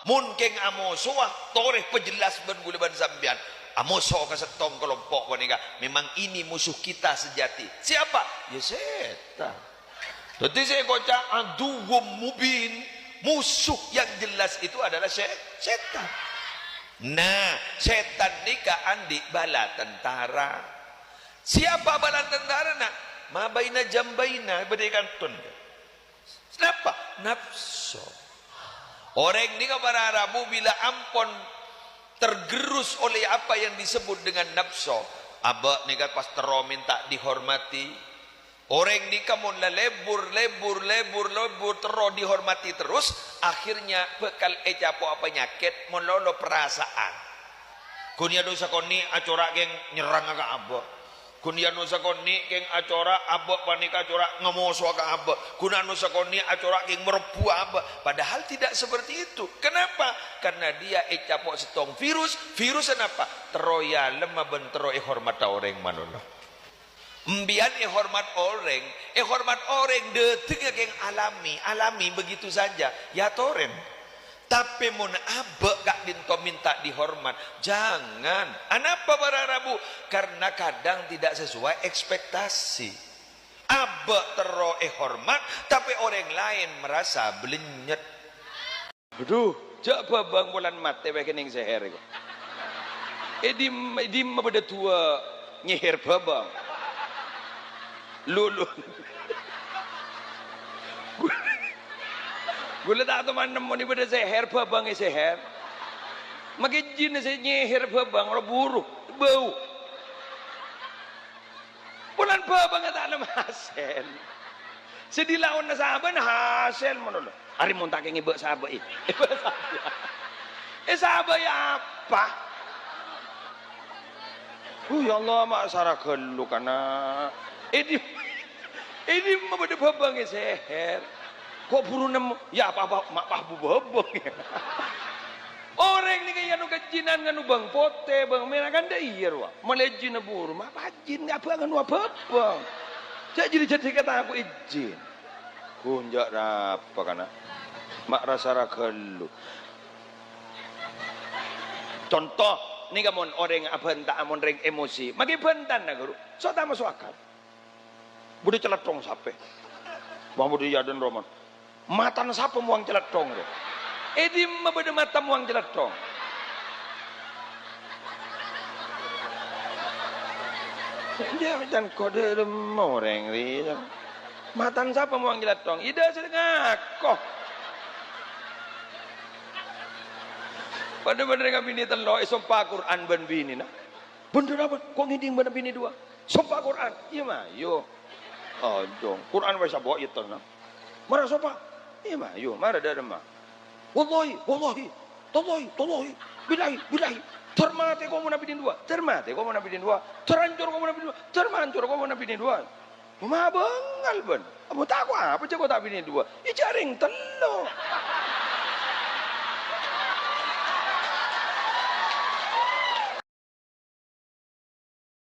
Mungkin amoso toreh pejelas ben gula ban sambian. Amoso ka setong kelompok wanita. Memang ini musuh kita sejati. Siapa? Ya setan. Jadi saya kocak aduwum mubin. Musuh yang jelas itu adalah setan. Nah, setan nikah andi bala tentara. Siapa bala tentara nak? Mabaina jambaina berikan tun. Kenapa? Nafsu. Orang ini para Arabu bila ampon tergerus oleh apa yang disebut dengan nafsu, abak ni pas tero minta dihormati. Orang ni kamun la lebur tero dihormati terus, akhirnya bekal ecapo apa nyakit melolo perasaan. Kunia dosa koni acora geng nyerang ka abak. Kunia dosa koni geng acora abak panika acora ngamoso ka abak. Kunia dosa koni acora geng merbu abak. Padahal tidak seperti itu. Kenapa? Karena dia ecapo setong virus. Virus kenapa? Teroya lemah bentero hormat orang manula. Mbian hormat orang detik yang alami begitu saja ya toren. Tapi mun abek gak dinto minta dihormat, jangan. Kenapa para Rabu? Karena kadang tidak sesuai ekspektasi. Abek tero hormat, tapi orang lain merasa belenyet. Aduh, coba bang bulan mate bekening seher ko. Edim mabeda tua nyeher babang. Lulu. Gula tak teman nemu ni pada seher babang seher. Makin jin saya nyeher babang orang buruk bau. Bulan babang tak ada hasil. Sedih lawan sahabat hasil mana lo? Hari mau tak ngibek sahabat ini. Sahabat ya apa? Ya Allah mak sarah gelu karena ini mabada babang seher. Kok buru nemu? Ya apa mak pabu babang. Orang ni kaya nu kajinan nganu bang pote bang merah kan dah iya ruah. Melejin buru mak pajin apa nganu apa bang. Jadi kata aku izin. Kunjak apa kana? Mak rasa ragelu. Contoh ni kamon orang apa entah amon reng emosi. Magi bentan na guru. So tak masuk akal. Budi celatong sape. Bang budi yaden roman. Matan sapa muang celatong re. Edim mabede mata muang celatong. Dia macam kode moreng ri. Matan sapa muang celatong. Ida sedengak. Pada bener ngam bini telo sompa Quran ben bini na. Bener apa? Kok ngiding ben bini dua? Sompa Quran. Iya mah, yo. Oh, dong. Quran wis bawa itu na. Marah sompa. Iya mah, yo. Marah ada mah. Wallahi. Bilahi. Termate kau mau nabi dua. Termate kau mau nabi dua. Terancur kau mau nabi dua. Termancur kau mau nabi dua. Mah bengal ben. Amu tak apa cakap tak bini dua. I jaring telo.